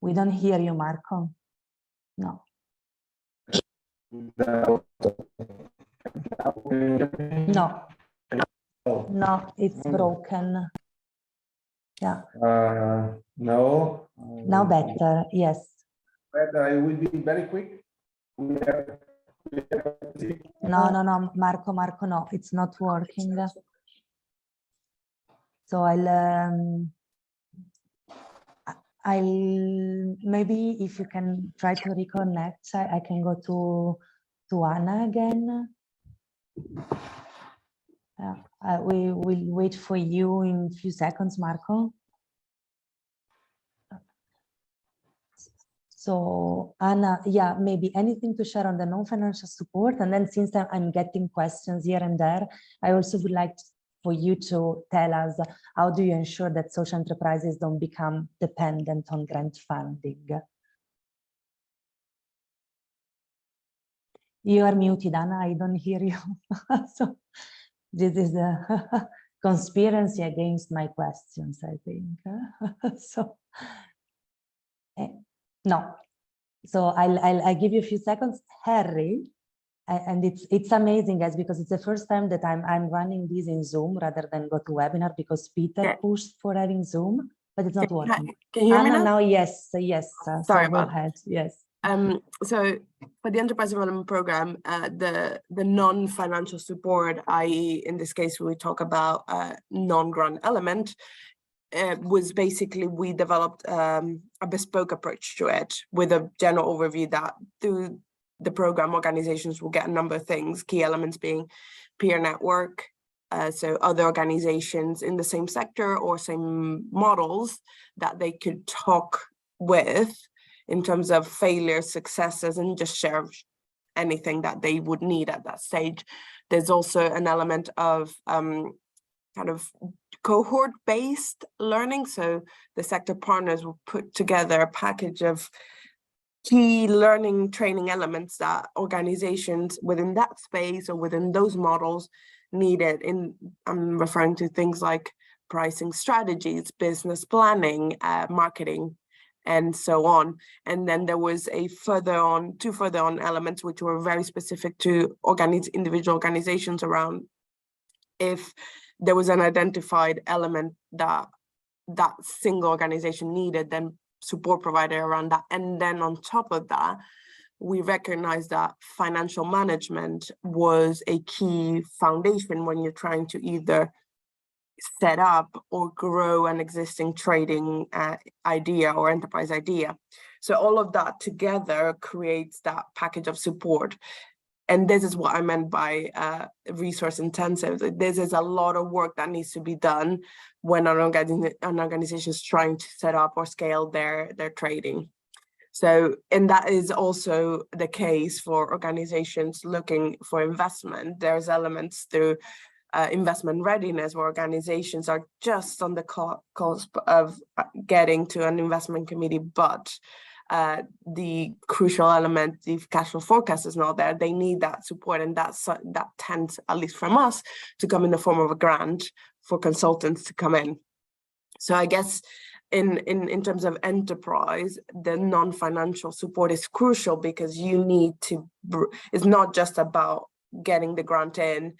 We don't hear you, Marco. No. No. No, it's broken. Yeah.
No.
Now better, yes.
But I will be very quick.
No, Marco, no, it's not working. So I'll maybe if you can try to reconnect, I can go to Anna again. We will wait for you in a few seconds, Marco. So Anna, yeah, maybe anything to share on the non-financial support, and then since I'm getting questions here and there, I also would like for you to tell us how do you ensure that social enterprises don't become dependent on grant funding? You are muted, Anna, I don't hear you. So this is a conspiracy against my questions, I think. So no, so I'll give you a few seconds. Harry, and it's amazing, guys, because it's the first time that I'm running this in Zoom rather than go to webinar, because Peter pushed for having Zoom, but it's not working.
Can you hear me now?
Yes.
Sorry
so go ahead. Yes.
So for the Enterprise Development Program, the non-financial support, i.e. in this case, we talk about non-grant element, was basically we developed a bespoke approach to it with a general overview that through the program organizations will get a number of things, key elements being peer network, so other organizations in the same sector or same models that they could talk with in terms of failures, successes, and just share anything that they would need at that stage. There's also an element of kind of cohort-based learning. So the sector partners will put together a package of key learning training elements that organizations within that space or within those models needed. I'm referring to things like pricing strategies, business planning, marketing, and so on. And then there was two further on elements which were very specific to individual organizations around if there was an identified element that single organization needed, then support provider around that. And then on top of that, we recognized that financial management was a key foundation when you're trying to either set up or grow an existing trading idea or enterprise idea. So all of that together creates that package of support. And this is what I meant by resource intensive. This is a lot of work that needs to be done when an organization is trying to set up or scale their trading. So, and that is also the case for organizations looking for investment. There's elements through investment readiness where organizations are just on the cusp of getting to an investment committee, but the crucial element, the cash flow forecast is not there. They need that support, and that tends, at least from us, to come in the form of a grant for consultants to come in. So I guess in terms of enterprise, the non-financial support is crucial because you need to, it's not just about getting the grant in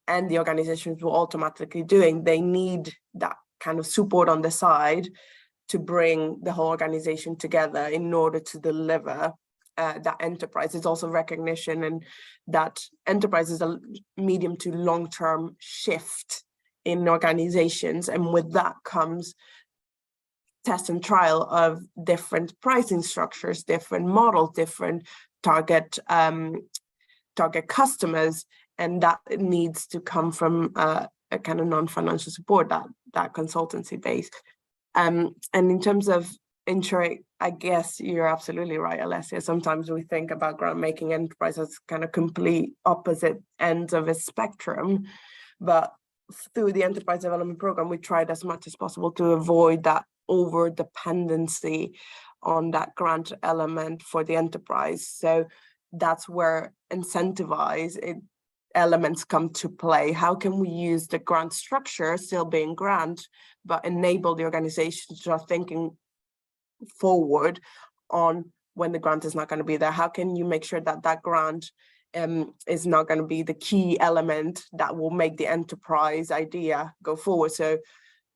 and the organizations will automatically doing, they need that kind of support on the side to bring the whole organization together in order to deliver that enterprise. It's also recognition and that enterprise is a medium to long-term shift in organizations. And with that comes test and trial of different pricing structures, different models, different target customers, and that needs to come from a kind of non-financial support, that consultancy base. And in terms of ensuring, I guess you're absolutely right, Alessia. Sometimes we think about grant-making enterprise as kind of complete opposite ends of a spectrum, but through the enterprise development program, we tried as much as possible to avoid that over dependency on that grant element for the enterprise. So that's where elements come to play. How can we use the grant structure, still being grant, but enable the organization to start thinking forward on when the grant is not going to be there? How can you make sure that that grant is not going to be the key element that will make the enterprise idea go forward? So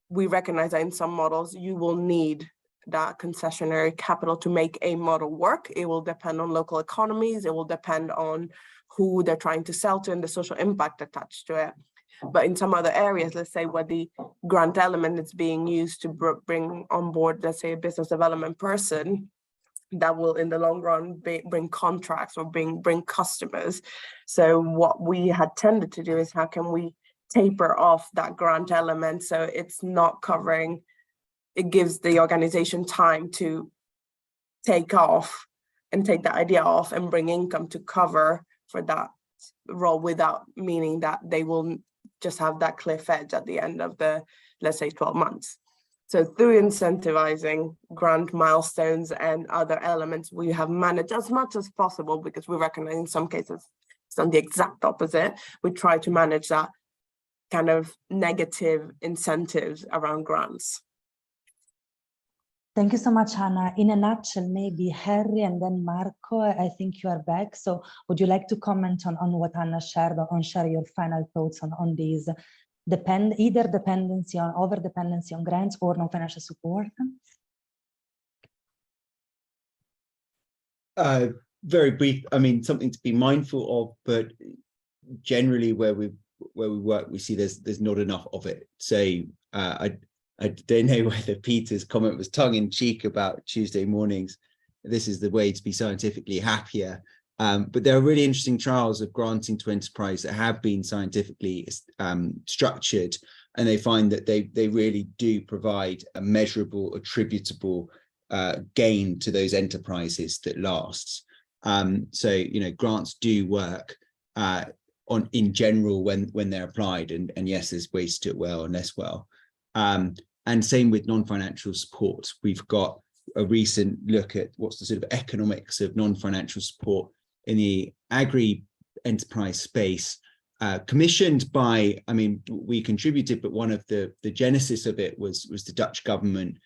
we recognize that in some models, you will need that concessionary capital to make a model work. It will depend on local economies. It will depend on who they're trying to sell to and the social impact attached to it. But in some other areas, let's say where the grant element is being used to bring on board, let's say, a business development person, that will in the long run bring contracts or bring customers. So what we had tended to do is how can we taper off that grant element so it's not covering, it gives the organization time to take off and take that idea off and bring income to cover for that role, without meaning that they will just have that cliff edge at the end of the, let's say, 12 months. So through incentivizing grant milestones and other elements, we have managed as much as possible, because we recognize in some cases it's done the exact opposite. We try to manage that kind of negative incentives around grants.
Thank you so much, Anna. In a nutshell, maybe Harry and then Marco, I think you are back. So would you like to comment on what Anna shared, on share your final thoughts on these either dependency on over dependency on grants or no financial support?
Very brief. I mean, something to be mindful of, but generally where we work, we see there's not enough of it. So I don't know whether Peter's comment was tongue-in-cheek about Tuesday mornings. This is the way to be scientifically happier. But there are really interesting trials of granting to enterprise that have been scientifically structured, and they find that they really do provide a measurable, attributable gain to those enterprises that lasts. So, you know, grants do work in general when they're applied, and yes, there's ways to do it well and less well. And same with non-financial support. We've got a recent look at what's the sort of economics of non-financial support in the agri enterprise space. commissioned by, I mean, we contributed, but one of the genesis of it was the Dutch government,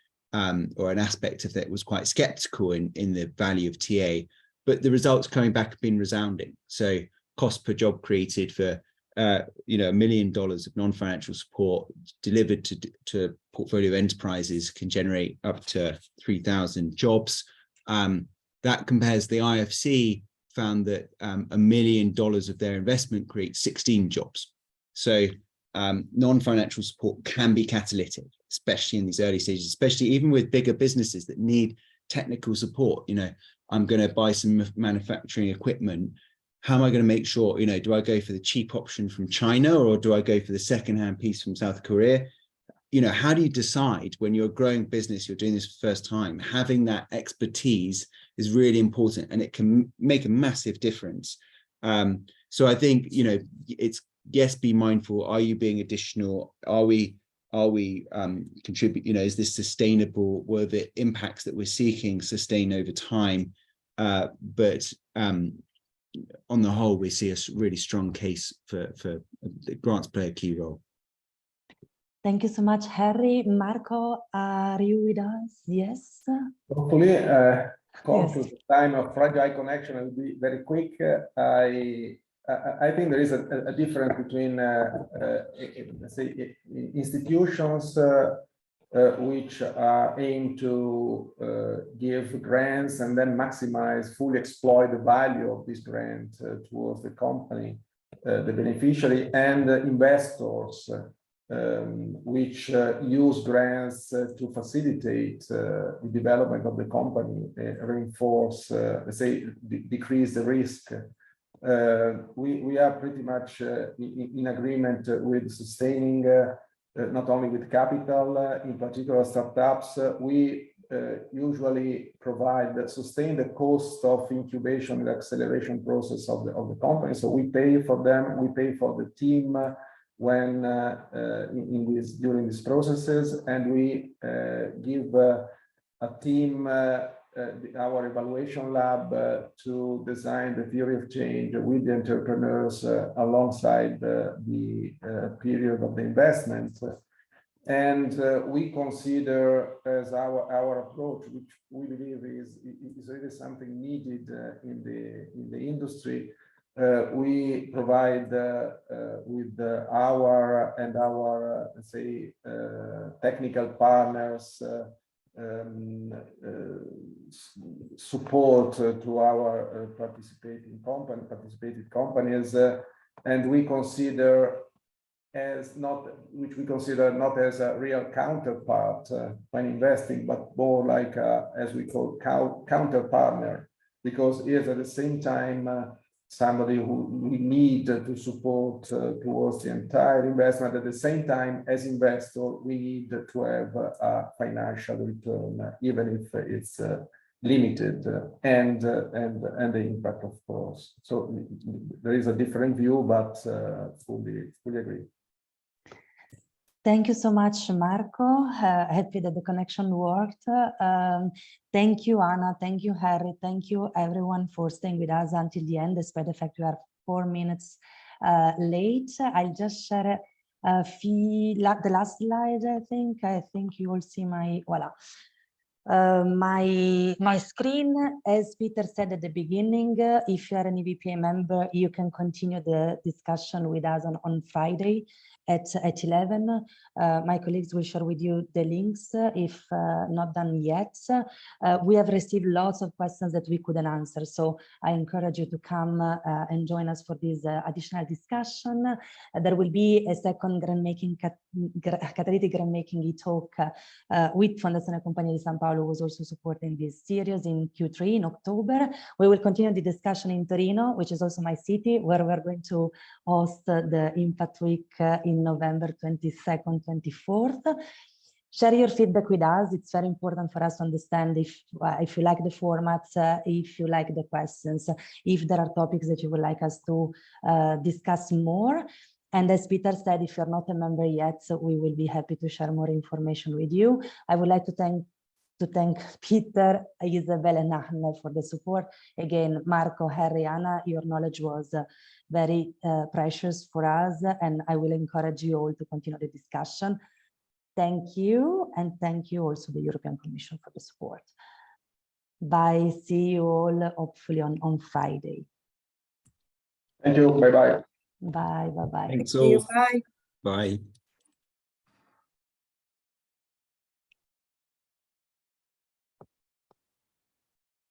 or an aspect of it was quite skeptical in the value of TA, but the results coming back have been resounding. So cost per job created for $1 million of non-financial support delivered to portfolio enterprises can generate up to 3,000 jobs. That compares, the IFC found that $1 million of their investment creates 16 jobs. So non-financial support can be catalytic, especially in these early stages, especially even with bigger businesses that need technical support. I'm going to buy some manufacturing equipment. How am I going to make sure, do I go for the cheap option from China, or do I go for the secondhand piece from South Korea? How do you decide when you're a growing business, you're doing this for the first time? Having that expertise is really important, and it can make a massive difference. So I think, it's, yes, be mindful. Are you being additional? Are we contribute, is this sustainable? Were the impacts that we're seeking sustain over time? But on the whole, we see a really strong case for the grants play a key role.
Thank you so much, Harry. Marco, are you with us? Yes.
Hopefully, conscious
Yes.
time of fragile connection, I'll be very quick. I think there is a difference between, let's say, institutions which aim to give grants and then maximize, fully exploit the value of this grant towards the company, the beneficiary, and investors which use grants to facilitate the development of the company, reinforce, let's say, decrease the risk. We are pretty much in agreement with sustaining not only with capital, in particular startups. We usually sustain the cost of incubation and acceleration process of the company. So we pay for them, we pay for the team when during these processes, and we give a team our evaluation lab to design the theory of change with the entrepreneurs alongside the period of the investment. And we consider as our approach, which we believe is really something needed in the industry. We provide with our let's say technical partners support to our participated companies, and we consider not as a real counterpart when investing, but more like as we call counter partner, because he is at the same time somebody who we need to support towards the entire investment. At the same time, as investor, we need to have a financial return, even if it's limited, and the impact, of course. So there is a different view, but fully agree.
Thank you so much, Marco. Happy that the connection worked. Thank you, Anna. Thank you, Harry. Thank you, everyone, for staying with us until the end, despite the fact we are 4 minutes late. I'll just share the last slide, I think you will see my, voila. My screen, as Peter said at the beginning, if you are an EVPA member, you can continue the discussion with us on Friday at 11. My colleagues will share with you the links if not done yet. We have received lots of questions that we couldn't answer, so I encourage you to come and join us for this additional discussion. There will be a second catalytic grant-making e-talk with Fondazione Compagnia di San Paolo, was also supporting this series in Q3 in October. We will continue the discussion in Torino, which is also my city, where we're going to host the Impact Week in November 22nd, 24th. Share your feedback with us. It's very important for us to understand if you like the format, if you like the questions, if there are topics that you would like us to discuss more. And as Peter said, if you're not a member yet, so we will be happy to share more information with you. I would like to thank Peter, Isabel, and Ahmed for the support. Again, Marco, Harry, Anna, your knowledge was very precious for us, and I will encourage you all to continue the discussion. Thank you, and thank you also the European Commission for the support. Bye, see you all hopefully on Friday.
Thank you, bye-bye.
Bye, bye-bye.
Thanks
Thank you.
all.
Bye.
Bye.